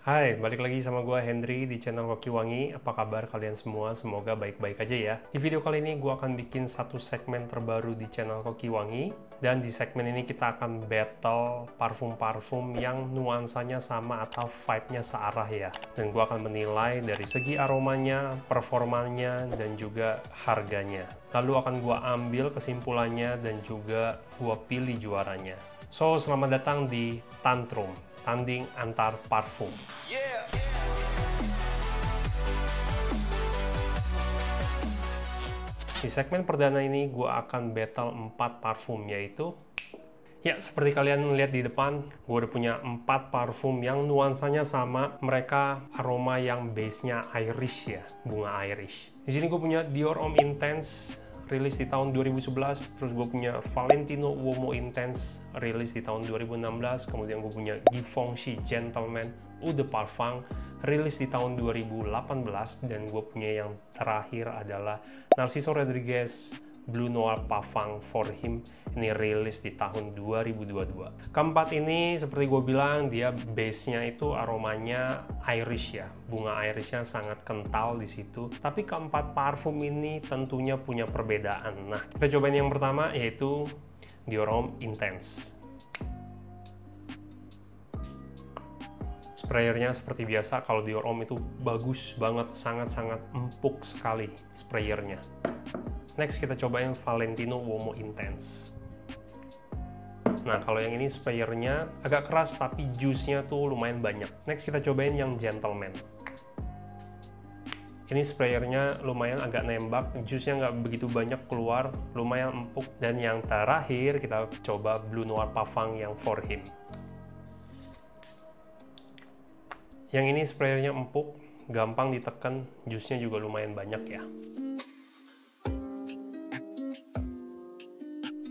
Hai, balik lagi sama gue Henry di channel Koki Wangi. Apa kabar kalian semua? Semoga baik-baik aja ya. Di video kali ini gue akan bikin satu segmen terbaru di channel Koki Wangi. Dan di segmen ini kita akan battle parfum-parfum yang nuansanya sama atau vibe-nya searah ya. Dan gue akan menilai dari segi aromanya, performanya, dan juga harganya. Lalu akan gue ambil kesimpulannya dan juga gue pilih juaranya. So, selamat datang di Tantrum, tanding antar parfum. Di segmen perdana ini gue akan battle 4 parfum, yaitu ya, seperti kalian lihat di depan, gue udah punya 4 parfum yang nuansanya sama. Mereka aroma yang base-nya Irish ya, bunga Irish. Di sini gue punya Dior Homme Intense, rilis di tahun 2011. Terus gue punya Valentino Uomo Intense, rilis di tahun 2016. Kemudian gue punya Givenchy Gentleman Eau de Parfum, rilis di tahun 2018. Dan gue punya yang terakhir adalah Narciso Rodriguez Bleu Noir Parfum for Him, ini rilis di tahun 2022. Keempat ini seperti gue bilang, dia base-nya itu aromanya Irish ya, bunga Irishnya sangat kental di situ. Tapi keempat parfum ini tentunya punya perbedaan. Nah, kita cobain yang pertama, yaitu Dior Homme Intense. Sprayernya seperti biasa, kalau Dior Homme itu bagus banget, sangat-sangat empuk sekali sprayernya. Next kita cobain Valentino Uomo Intense. Nah, kalau yang ini sprayernya agak keras tapi juice-nya tuh lumayan banyak. Next kita cobain yang Gentleman. Ini sprayernya lumayan agak nembak, juice-nya nggak begitu banyak keluar, lumayan empuk. Dan yang terakhir kita coba Bleu Noir Parfum yang For Him. Yang ini sprayernya empuk, gampang ditekan, juice-nya juga lumayan banyak ya.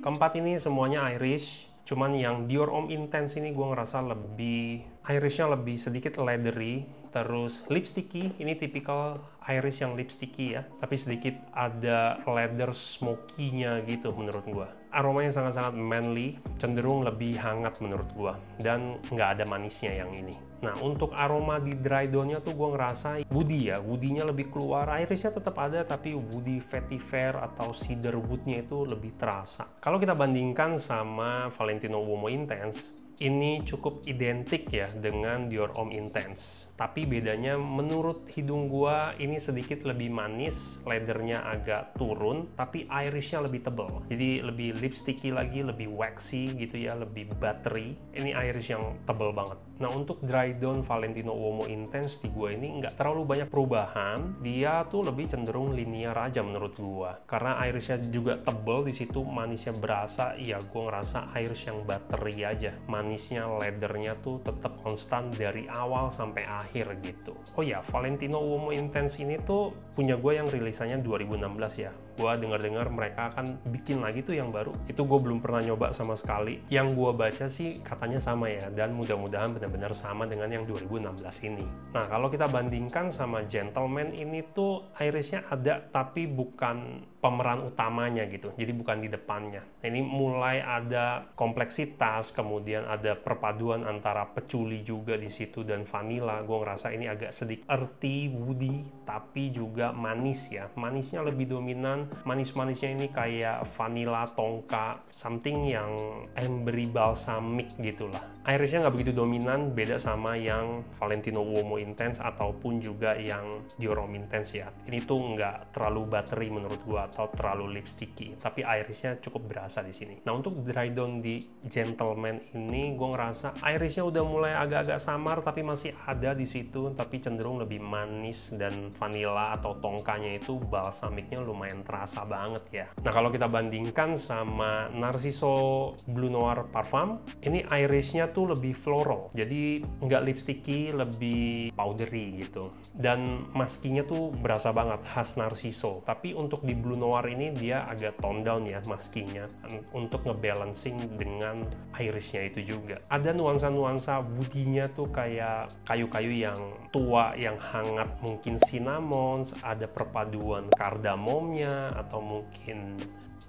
Keempat ini semuanya Irish, cuman yang Dior Homme Intense ini gue ngerasa lebih Irishnya lebih sedikit leathery, terus lipsticky. Ini tipikal Irish yang lipsticky ya, tapi sedikit ada leather smoky-nya gitu menurut gue. Aromanya sangat-sangat manly, cenderung lebih hangat menurut gue, dan nggak ada manisnya yang ini. Nah, untuk aroma di dry down-nya tuh gue ngerasa woody ya, woody-nya lebih keluar. Irishnya tetap ada, tapi woody vetiver atau cedar wood-nya itu lebih terasa. Kalau kita bandingkan sama Valentino Uomo Intense, ini cukup identik ya dengan Dior Homme Intense. Tapi bedanya menurut hidung gua ini sedikit lebih manis, leathernya agak turun, tapi Irishnya lebih tebal. Jadi lebih lipsticky lagi, lebih waxy gitu ya, lebih buttery. Ini Irish yang tebal banget. Nah, untuk dry down Valentino Uomo Intense di gua ini nggak terlalu banyak perubahan. Dia tuh lebih cenderung linear aja menurut gua. Karena Irishnya juga tebal di situ, manisnya berasa. Ya, gua ngerasa Irish yang buttery aja. Manisnya, leathernya tuh tetap konstan dari awal sampai akhir gitu. Oh ya, Valentino Uomo Intense ini tuh punya gue yang rilisannya 2016 ya. Gue dengar-dengar mereka akan bikin lagi tuh yang baru. Itu gue belum pernah nyoba sama sekali. Yang gue baca sih katanya sama ya, dan mudah-mudahan benar-benar sama dengan yang 2016 ini. Nah, kalau kita bandingkan sama Gentleman ini tuh Irishnya ada, tapi bukan pemeran utamanya gitu. Jadi bukan di depannya. Nah, ini mulai ada kompleksitas, kemudian ada perpaduan antara patchouli juga di situ dan vanilla. Gue ngerasa ini agak sedikit earthy, woody, tapi juga manis ya. Manisnya lebih dominan. Manis-manisnya ini kayak vanilla, tonka, something yang ambery balsamic gitulah. Irishnya nggak begitu dominan, beda sama yang Valentino Uomo Intense ataupun juga yang Dior Homme Intense ya. Ini tuh nggak terlalu buttery menurut gue atau terlalu lipsticky, tapi Irishnya cukup berasa di sini. Nah, untuk dry down di Gentleman ini gue ngerasa Irishnya udah mulai agak-agak samar, tapi masih ada di situ, tapi cenderung lebih manis, dan vanilla atau tongkanya itu balsamicnya lumayan terasa banget ya. Nah, kalau kita bandingkan sama Narciso Bleu Noir Parfum, ini Irishnya tuh lebih floral, jadi nggak lipsticky, lebih powdery gitu, dan maskinya tuh berasa banget khas Narciso. Tapi untuk di Bleu Noir ini dia agak tone down ya maskinya, untuk ngebalancing dengan Irishnya itu juga. Ada nuansa-nuansa woody-nya tuh kayak kayu-kayu yang tua, yang hangat, mungkin cinnamon, ada perpaduan kardamomnya, atau mungkin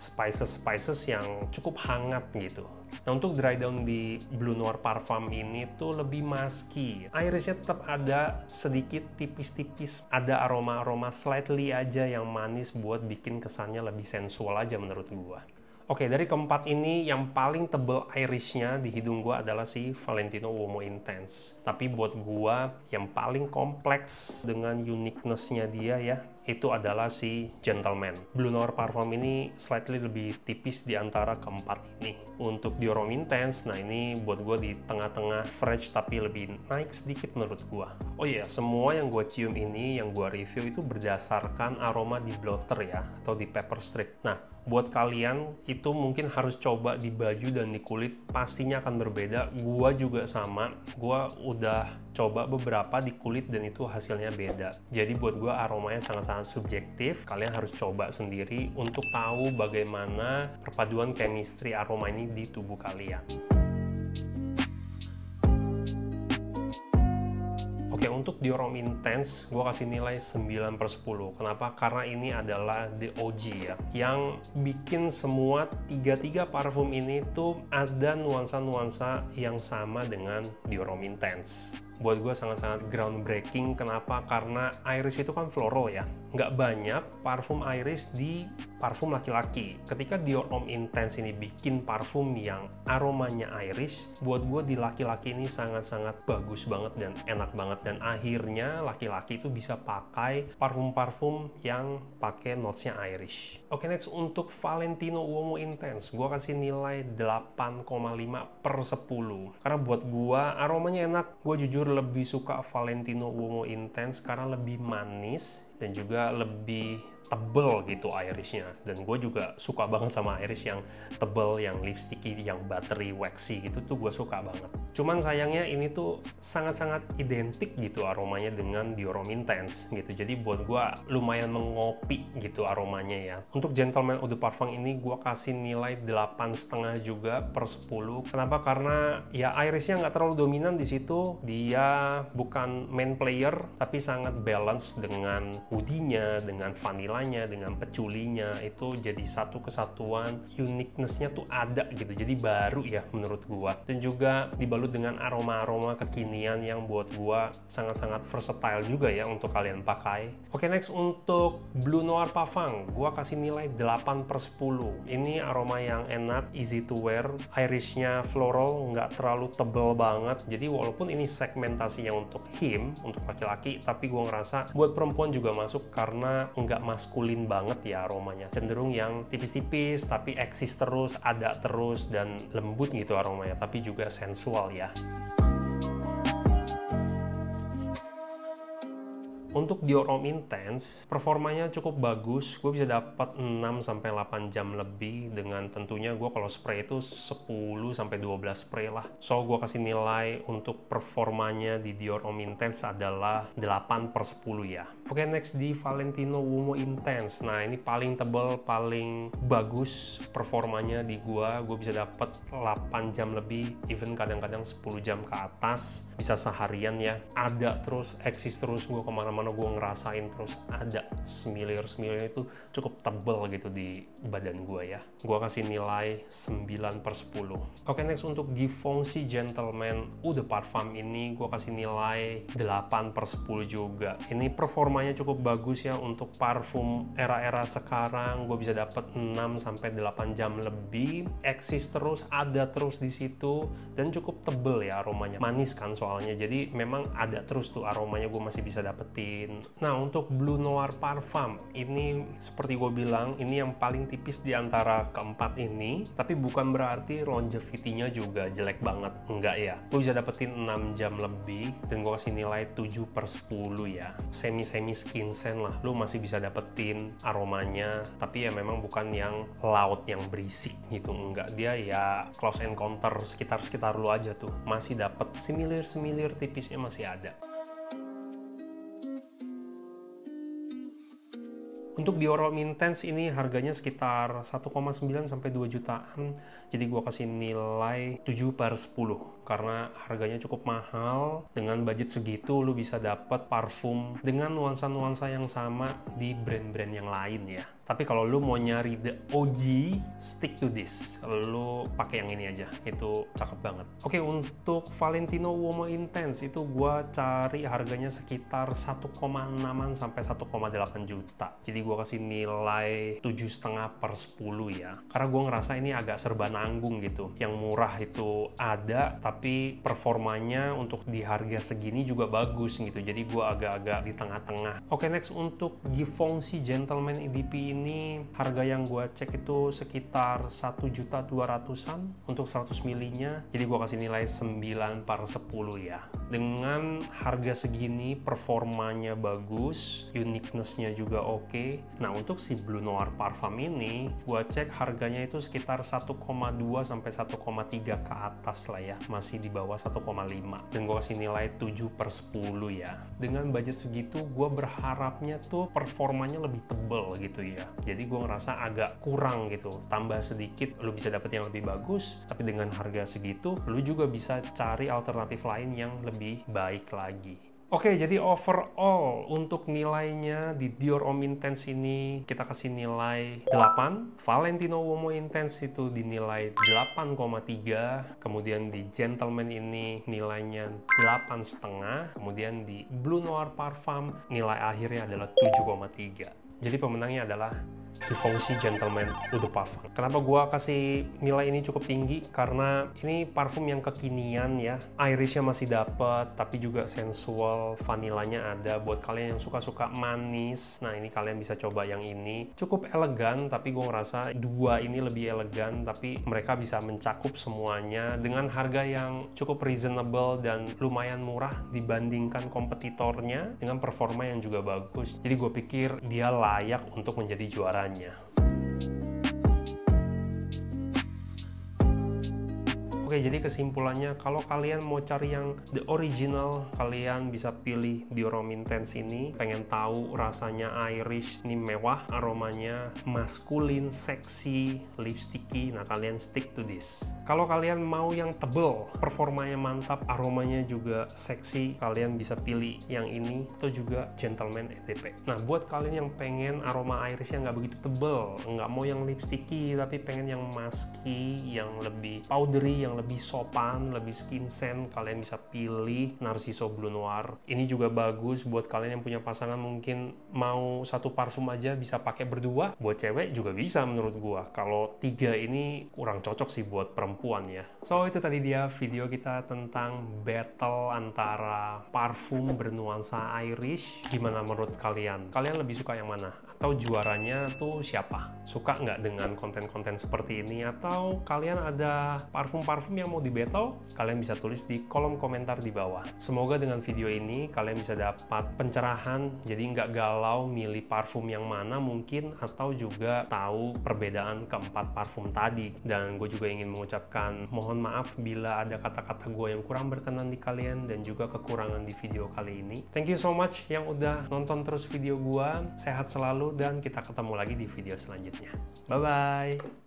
spices yang cukup hangat gitu. Nah, untuk dry down di Blue Noir Parfum ini tuh lebih musky. Irisnya tetap ada sedikit tipis-tipis, ada aroma-aroma slightly aja yang manis buat bikin kesannya lebih sensual aja menurut gua. Oke, dari keempat ini yang paling tebel irisnya di hidung gua adalah si Valentino Uomo Intense. Tapi buat gua yang paling kompleks dengan uniqueness-nya dia ya, itu adalah si Gentleman. Blue Noir Parfum ini slightly lebih tipis di antara keempat ini. Untuk Dior Homme Intense, nah ini buat gua di tengah-tengah fresh tapi lebih naik sedikit menurut gua. Oh iya, semua yang gua cium ini, yang gua review itu berdasarkan aroma di blotter ya, atau di pepper strip. Nah, buat kalian itu mungkin harus coba di baju dan di kulit, pastinya akan berbeda. Gua juga sama, gua udah coba beberapa di kulit dan itu hasilnya beda. Jadi buat gua aromanya sangat-sangat subjektif. Kalian harus coba sendiri untuk tahu bagaimana perpaduan chemistry aroma ini di tubuh kalian. Oke, untuk Dior Homme Intense, gue kasih nilai 9/10. Kenapa? Karena ini adalah the OG ya, yang bikin semua tiga parfum ini tuh ada nuansa-nuansa yang sama dengan Dior Homme Intense. Buat gue sangat-sangat groundbreaking. Kenapa? Karena iris itu kan floral ya. Nggak banyak parfum iris di parfum laki-laki. Ketika Dior Homme Intense ini bikin parfum yang aromanya iris, buat gue di laki-laki ini sangat-sangat bagus banget dan enak banget. Dan akhirnya laki-laki itu bisa pakai parfum-parfum yang pakai notes-nya Irish. Oke, next untuk Valentino Uomo Intense, gue kasih nilai 8,5/10. Karena buat gue aromanya enak. Gue jujur lebih suka Valentino Uomo Intense karena lebih manis dan juga lebih tebel gitu irisnya. Dan gue juga suka banget sama iris yang tebel, yang lipsticky, yang buttery, waxy gitu tuh gue suka banget. Cuman sayangnya ini tuh sangat-sangat identik gitu aromanya dengan Dior Homme Intense gitu. Jadi buat gue lumayan mengopi gitu aromanya ya. Untuk Gentleman Eau de Parfum ini gue kasih nilai 8,5 juga per 10. Kenapa? Karena ya irisnya nggak terlalu dominan di situ. Dia bukan main player tapi sangat balance dengan woody-nya, dengan vanilla, dengan peculinya. Itu jadi satu kesatuan, uniqueness-nya tuh ada gitu, jadi baru ya menurut gua. Dan juga dibalut dengan aroma-aroma kekinian yang buat gua sangat-sangat versatile juga ya untuk kalian pakai. Oke, next untuk Blue Noir Parfum, gua kasih nilai 8/10. Ini aroma yang enak, easy to wear, irisnya floral, nggak terlalu tebel banget. Jadi walaupun ini segmentasinya untuk him, untuk laki-laki, tapi gua ngerasa buat perempuan juga masuk karena nggak maskulin banget ya aromanya. Cenderung yang tipis-tipis tapi eksis terus, ada terus dan lembut gitu aromanya, tapi juga sensual ya. Untuk Dior Homme Intense, performanya cukup bagus. Gue bisa dapat 6-8 jam lebih dengan tentunya gue kalau spray itu 10-12 spray lah. So, gue kasih nilai untuk performanya di Dior Homme Intense adalah 8/10 ya. Oke, next di Valentino Uomo Intense. Nah, ini paling tebal, paling bagus performanya di gue bisa dapat 8 jam lebih, even kadang-kadang 10 jam ke atas. Bisa seharian ya. Ada terus, eksis terus, gue kemana-mana gue ngerasain terus ada semilir-semilir itu cukup tebel gitu di badan gue ya. Gue kasih nilai 9/10. Oke, next untuk Givenchy Gentleman Eau de Parfum ini gue kasih nilai 8/10 juga. Ini performanya cukup bagus ya untuk parfum era-era sekarang. Gue bisa dapat 6-8 jam lebih, eksis terus, ada terus di situ dan cukup tebel ya aromanya. Manis kan soalnya, jadi memang ada terus tuh aromanya, gue masih bisa dapetin. Nah, untuk Blue Noir Parfum ini seperti gue bilang, ini yang paling tipis di antara keempat ini, tapi bukan berarti longevity-nya juga jelek banget, enggak ya. Gue bisa dapetin 6 jam lebih dan gue kasih nilai 7/10 ya. Semi-semi skin scent lah, lu masih bisa dapetin aromanya, tapi ya memang bukan yang loud, yang berisik gitu, enggak. Dia ya close encounter sekitar-sekitar lu aja tuh, masih dapet semilir-semilir tipisnya masih ada. Untuk Dior Homme Intense ini harganya sekitar 1,9 sampai 2 jutaan. Jadi gua kasih nilai 7/10 karena harganya cukup mahal. Dengan budget segitu lu bisa dapat parfum dengan nuansa-nuansa yang sama di brand-brand yang lain ya. Tapi kalau lu mau nyari the OG, stick to this. Lu pakai yang ini aja, itu cakep banget. Oke, untuk Valentino Uomo Intense itu gua cari harganya sekitar 1,6 sampai 1,8 juta. Jadi gua kasih nilai 7,5 per 10 ya. Karena gua ngerasa ini agak serba nanggung gitu. Yang murah itu ada, tapi performanya untuk di harga segini juga bagus gitu. Jadi gua agak-agak di tengah-tengah. Oke, next untuk Givenchy Gentleman EDP ini harga yang gue cek itu sekitar 1.200.000-an untuk 100 milinya. Jadi gue kasih nilai 9 per 10 ya. Dengan harga segini performanya bagus, uniqueness-nya juga oke. Nah, untuk si Blue Noir Parfum ini gue cek harganya itu sekitar 1,2 sampai 1,3 ke atas lah ya. Masih di bawah 1,5. Dan gue kasih nilai 7 per 10 ya. Dengan budget segitu gue berharapnya tuh performanya lebih tebal gitu ya. Jadi gue ngerasa agak kurang gitu. Tambah sedikit lu bisa dapet yang lebih bagus, tapi dengan harga segitu lu juga bisa cari alternatif lain yang lebih baik lagi. Oke, jadi overall untuk nilainya di Dior Homme Intense ini kita kasih nilai 8. Valentino Uomo Intense itu dinilai 8,3. Kemudian di Gentleman ini nilainya 8,5. Kemudian di Blue Noir Parfum nilai akhirnya adalah 7,3. Jadi pemenangnya adalah Givenchy Gentleman Eau de Parfum. Kenapa gua kasih nilai ini cukup tinggi? Karena ini parfum yang kekinian ya. Irisnya masih dapet, tapi juga sensual, vanilanya ada. Buat kalian yang suka-suka manis, nah ini kalian bisa coba yang ini. Cukup elegan, tapi gua ngerasa dua ini lebih elegan, tapi mereka bisa mencakup semuanya dengan harga yang cukup reasonable dan lumayan murah dibandingkan kompetitornya dengan performa yang juga bagus. Jadi gue pikir dia layak untuk menjadi juaranya. Oke, jadi kesimpulannya kalau kalian mau cari yang the original, kalian bisa pilih Dior Homme Intense ini. Pengen tahu rasanya Irish, ini mewah, aromanya maskulin, seksi, lipsticky, nah kalian stick to this. Kalau kalian mau yang tebel, performanya mantap, aromanya juga seksi, kalian bisa pilih yang ini atau juga Gentleman EDP. Nah, buat kalian yang pengen aroma Irishnya nggak begitu tebel, nggak mau yang lipsticky, tapi pengen yang musky, yang lebih powdery, yang lebih sopan, lebih skin scent, kalian bisa pilih Narciso Blue Noir. Ini juga bagus buat kalian yang punya pasangan, mungkin mau satu parfum aja bisa pakai berdua. Buat cewek juga bisa menurut gua. Kalau 3 ini kurang cocok sih buat perempuan ya. So itu tadi dia video kita tentang battle antara parfum bernuansa Irish. Gimana menurut kalian? Kalian lebih suka yang mana? Atau juaranya tuh siapa? Suka nggak dengan konten-konten seperti ini? Atau kalian ada parfum-parfum yang mau di battle? Kalian bisa tulis di kolom komentar di bawah. Semoga dengan video ini kalian bisa dapat pencerahan, jadi nggak galau milih parfum yang mana mungkin, atau juga tahu perbedaan keempat parfum tadi. Dan gue juga ingin mengucapkan mohon maaf bila ada kata-kata gue yang kurang berkenan di kalian dan juga kekurangan di video kali ini. Thank you so much yang udah nonton terus video gue. Sehat selalu dan kita ketemu lagi di video selanjutnya. Bye-bye!